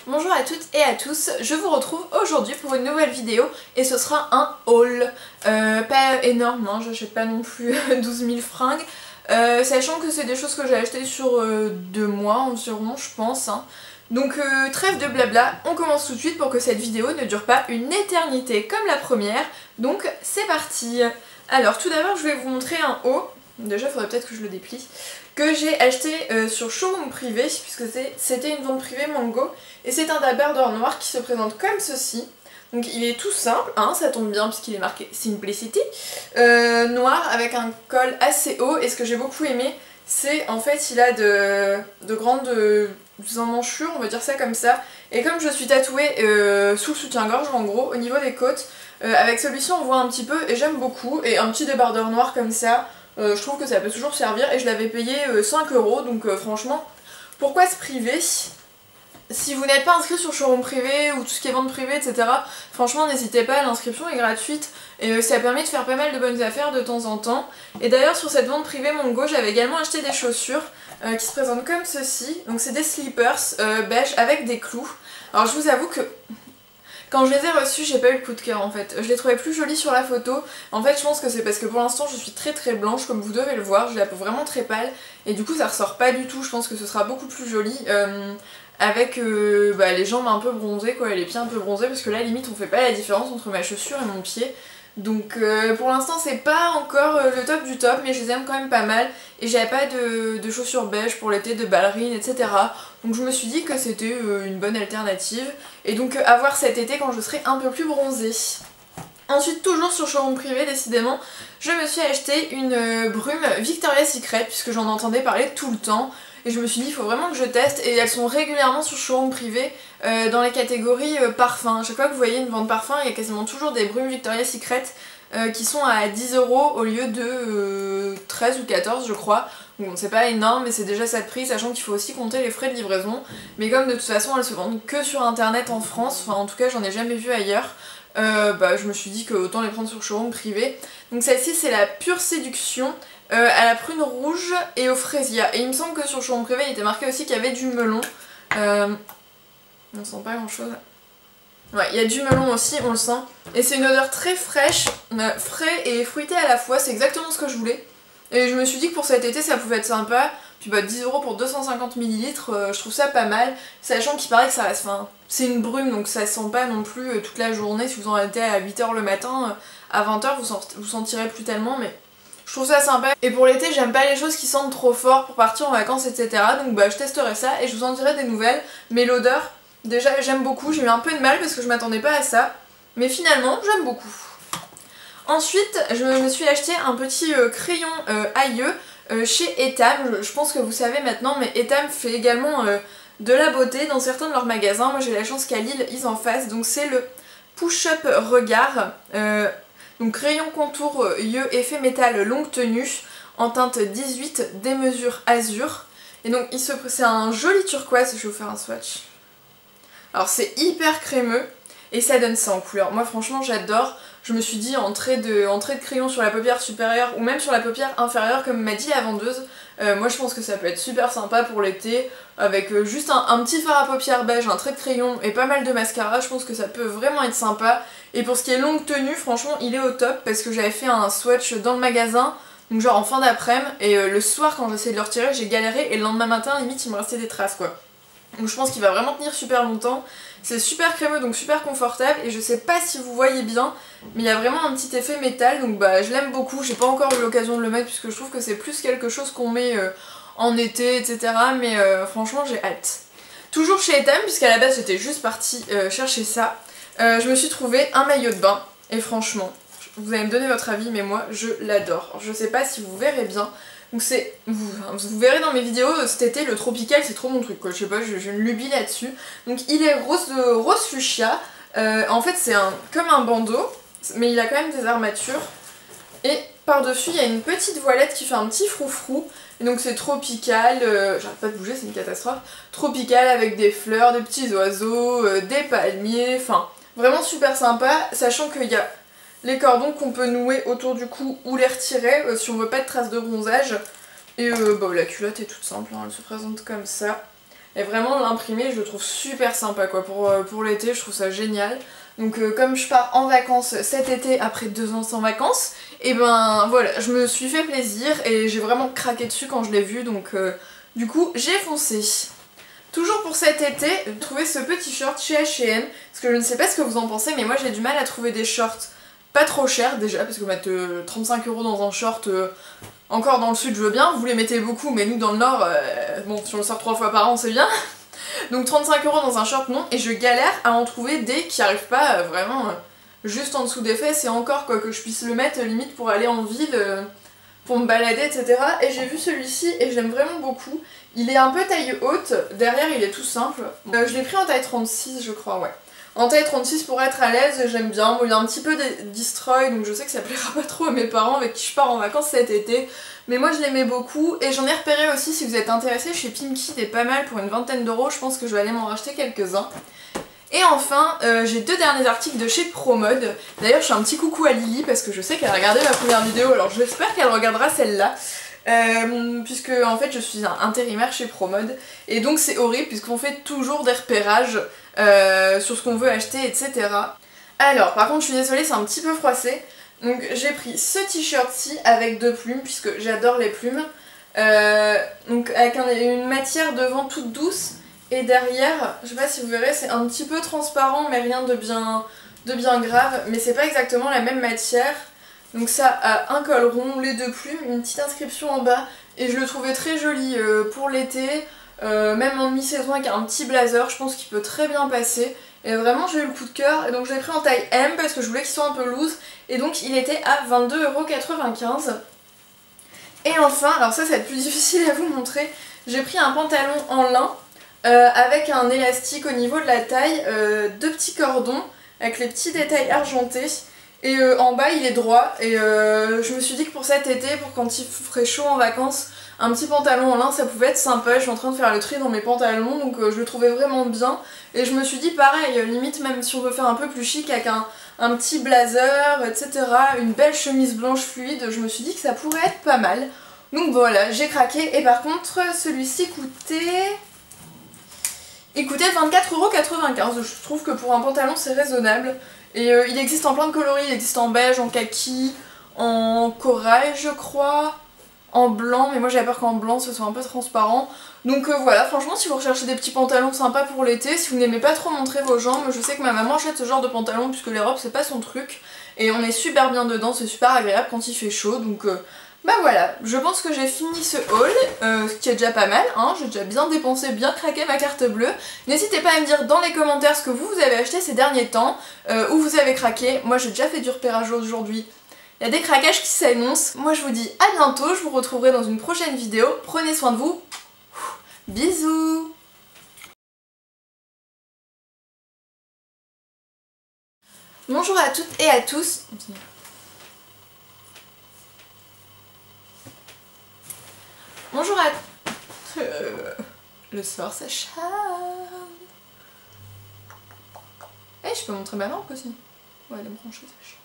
Bonjour à toutes et à tous, je vous retrouve aujourd'hui pour une nouvelle vidéo et ce sera un haul. Pas énorme, hein, j'achète pas non plus 12 000 fringues, sachant que c'est des choses que j'ai achetées sur 2 mois environ je pense. Hein. Donc trêve de blabla, on commence tout de suite pour que cette vidéo ne dure pas une éternité comme la première. Donc c'est parti. Alors tout d'abord je vais vous montrer un haut, déjà il faudrait peut-être que je le déplie, que j'ai acheté sur Showroom Privé, puisque c'était une vente privée Mango, et c'est un débardeur noir qui se présente comme ceci. Donc il est tout simple, hein, ça tombe bien puisqu'il est marqué Simplicity, noir avec un col assez haut, et ce que j'ai beaucoup aimé, c'est en fait il a de grandes emmanchures, on va dire ça comme ça, et comme je suis tatouée sous le soutien-gorge en gros, au niveau des côtes, avec celui-ci on voit un petit peu, et j'aime beaucoup, et un petit débardeur noir comme ça, je trouve que ça peut toujours servir, et je l'avais payé 5 €, donc franchement, pourquoi se priver? Si vous n'êtes pas inscrit sur Showroom Privé ou tout ce qui est vente privée, etc., franchement n'hésitez pas, l'inscription est gratuite et ça permet de faire pas mal de bonnes affaires de temps en temps. Et d'ailleurs sur cette vente privée Mango, j'avais également acheté des chaussures qui se présentent comme ceci. Donc c'est des slippers beige avec des clous. Alors je vous avoue que quand je les ai reçus, j'ai pas eu le coup de cœur en fait. Je les trouvais plus jolies sur la photo. En fait, je pense que c'est parce que pour l'instant, je suis très blanche, comme vous devez le voir. J'ai la peau vraiment très pâle. Et du coup, ça ressort pas du tout. Je pense que ce sera beaucoup plus joli. Avec les jambes un peu bronzées, quoi, et les pieds un peu bronzés. Parce que là, limite, on fait pas la différence entre ma chaussure et mon pied. Donc pour l'instant c'est pas encore le top du top, mais je les aime quand même pas mal, et j'avais pas de chaussures beige pour l'été, de ballerines, etc. Donc je me suis dit que c'était une bonne alternative, et donc à voir cet été quand je serai un peu plus bronzée. Ensuite, toujours sur Showroom Privé, décidément, je me suis acheté une brume Victoria's Secret, puisque j'en entendais parler tout le temps. Et je me suis dit, il faut vraiment que je teste, et elles sont régulièrement sur Showroom Privé dans les catégories parfum. Chaque fois que vous voyez une vente parfum, il y a quasiment toujours des brumes Victoria's Secret qui sont à 10 € au lieu de 13 ou 14 je crois. Bon, c'est pas énorme, mais c'est déjà ça de prix, sachant qu'il faut aussi compter les frais de livraison. Mais comme de toute façon elles se vendent que sur internet en France, enfin en tout cas j'en ai jamais vu ailleurs, je me suis dit que autant les prendre sur Showroom Privé. Donc celle-ci c'est la Pure Séduction. À la prune rouge et au fraisia. Et il me semble que sur Showroom Privé il était marqué aussi qu'il y avait du melon. On sent pas grand chose. Ouais, il y a du melon aussi, on le sent. Et c'est une odeur très fraîche, frais et fruité à la fois, c'est exactement ce que je voulais. Et je me suis dit que pour cet été ça pouvait être sympa. Puis 10 € pour 250 ml, je trouve ça pas mal. Sachant qu'il paraît que ça reste, c'est une brume donc ça sent pas non plus toute la journée. Si vous en êtes à 8 h le matin, à 20 h vous sentirez plus tellement, mais je trouve ça sympa. Et pour l'été, j'aime pas les choses qui sentent trop fort pour partir en vacances, etc. Donc je testerai ça et je vous en dirai des nouvelles. Mais l'odeur, déjà j'aime beaucoup. J'ai eu un peu de mal parce que je m'attendais pas à ça. Mais finalement, j'aime beaucoup. Ensuite, je me suis acheté un petit crayon aïeux chez Etam. Je pense que vous savez maintenant, mais Etam fait également de la beauté dans certains de leurs magasins. Moi j'ai la chance qu'à Lille, ils en fassent. Donc c'est le Push-Up Regard. Donc crayon contour yeux effet métal longue tenue en teinte 18, démesure azur. Et donc c'est un joli turquoise, je vais vous faire un swatch. Alors c'est hyper crémeux et ça donne ça en couleur. Moi franchement j'adore. Je me suis dit en trait de crayon sur la paupière supérieure ou même sur la paupière inférieure comme m'a dit la vendeuse. Moi je pense que ça peut être super sympa pour l'été avec juste un petit fard à paupières beige, un trait de crayon et pas mal de mascara. Je pense que ça peut vraiment être sympa. Et pour ce qui est longue tenue, franchement il est au top parce que j'avais fait un swatch dans le magasin, donc genre en fin d'après-midi, et le soir quand j'essayais de le retirer j'ai galéré, et le lendemain matin limite il me restait des traces quoi. Donc je pense qu'il va vraiment tenir super longtemps. C'est super crémeux donc super confortable, et je sais pas si vous voyez bien mais il y a vraiment un petit effet métal, donc je l'aime beaucoup. J'ai pas encore eu l'occasion de le mettre puisque je trouve que c'est plus quelque chose qu'on met en été, etc. Mais franchement j'ai hâte. Toujours chez Etam, puisqu'à la base j'étais juste partie chercher ça, je me suis trouvé un maillot de bain, et franchement vous allez me donner votre avis, mais moi je l'adore. Je sais pas si vous verrez bien. Donc vous verrez dans mes vidéos cet été, le tropical c'est trop mon truc quoi, je sais pas, j'ai une lubie là-dessus. Donc il est rose fuchsia, en fait c'est comme un bandeau, mais il a quand même des armatures. Et par-dessus il y a une petite voilette qui fait un petit froufrou. Et donc c'est tropical, j'arrête pas de bouger, c'est une catastrophe. Tropical avec des fleurs, des petits oiseaux, des palmiers, enfin vraiment super sympa, sachant qu'il y a les cordons qu'on peut nouer autour du cou ou les retirer si on veut pas de traces de bronzage. Et la culotte est toute simple, hein, elle se présente comme ça. Et vraiment l'imprimé je le trouve super sympa quoi, pour l'été je trouve ça génial. Donc comme je pars en vacances cet été après 2 ans sans vacances, et ben voilà, je me suis fait plaisir et j'ai vraiment craqué dessus quand je l'ai vu, donc du coup j'ai foncé. Toujours pour cet été, j'ai trouvé ce petit short chez H&M, parce que je ne sais pas ce que vous en pensez, mais moi j'ai du mal à trouver des shorts pas trop chers déjà, parce que mettre 35 € dans un short, encore dans le sud je veux bien, vous les mettez beaucoup, mais nous dans le nord, bon si on le sort 3 fois par an c'est bien. Donc 35 € dans un short non, et je galère à en trouver des qui arrivent pas vraiment juste en dessous des fesses, et encore quoi que je puisse le mettre limite pour aller en ville, pour me balader etc. Et j'ai vu celui-ci et j'aime vraiment beaucoup. Il est un peu taille haute, derrière il est tout simple. Je l'ai pris en taille 36 je crois, ouais. En taille 36 pour être à l'aise, j'aime bien. Bon, il est un petit peu destroy, donc je sais que ça plaira pas trop à mes parents avec qui je pars en vacances cet été. Mais moi je l'aimais beaucoup, et j'en ai repéré aussi, si vous êtes intéressés, chez Pimki, des pas mal pour une vingtaine d'euros. Je pense que je vais aller m'en racheter quelques-uns. Et enfin, j'ai 2 derniers articles de chez Promode. D'ailleurs je fais un petit coucou à Lily parce que je sais qu'elle a regardé ma première vidéo, alors j'espère qu'elle regardera celle-là. Puisque en fait je suis un intérimaire chez Promode, et donc c'est horrible puisqu'on fait toujours des repérages sur ce qu'on veut acheter etc. Alors par contre je suis désolée, c'est un petit peu froissé, donc j'ai pris ce t-shirt-ci avec 2 plumes puisque j'adore les plumes, donc avec une matière devant toute douce, et derrière, je sais pas si vous verrez, c'est un petit peu transparent mais rien de bien grave, mais c'est pas exactement la même matière. Donc ça a un col rond, les 2 plumes, une petite inscription en bas, et je le trouvais très joli pour l'été, même en mi-saison avec un petit blazer, je pense qu'il peut très bien passer. Et vraiment j'ai eu le coup de cœur, et donc je l'ai pris en taille M parce que je voulais qu'il soit un peu loose, et donc il était à 22,95 €. Et enfin, alors ça va être plus difficile à vous montrer, j'ai pris un pantalon en lin avec un élastique au niveau de la taille, 2 petits cordons avec les petits détails argentés. Et en bas il est droit, et je me suis dit que pour cet été, pour quand il ferait chaud en vacances, un petit pantalon en lin ça pouvait être sympa. Je suis en train de faire le tri dans mes pantalons, donc je le trouvais vraiment bien. Et je me suis dit pareil, limite même si on veut faire un peu plus chic avec un petit blazer, etc., une belle chemise blanche fluide, je me suis dit que ça pourrait être pas mal. Donc voilà, j'ai craqué. Et par contre celui-ci il coûtait 24,95 €. Je trouve que pour un pantalon c'est raisonnable. Et il existe en plein de coloris, il existe en beige, en kaki, en corail je crois, en blanc, mais moi j'avais peur qu'en blanc ce soit un peu transparent. Donc voilà, franchement si vous recherchez des petits pantalons sympas pour l'été, si vous n'aimez pas trop montrer vos jambes, je sais que ma maman achète ce genre de pantalon puisque les robes c'est pas son truc, et on est super bien dedans, c'est super agréable quand il fait chaud, donc bah voilà, je pense que j'ai fini ce haul, ce qui est déjà pas mal, hein, j'ai déjà bien dépensé, bien craqué ma carte bleue. N'hésitez pas à me dire dans les commentaires ce que vous avez acheté ces derniers temps, où vous avez craqué. Moi j'ai déjà fait du repérage aujourd'hui, il y a des craquages qui s'annoncent. Moi je vous dis à bientôt, je vous retrouverai dans une prochaine vidéo, prenez soin de vous, bisous. Bonjour à toutes et à tous. Bonjour à... le soir s'acharne. Eh, je peux montrer ma lampe aussi. Ouais, elle est branchée, ça.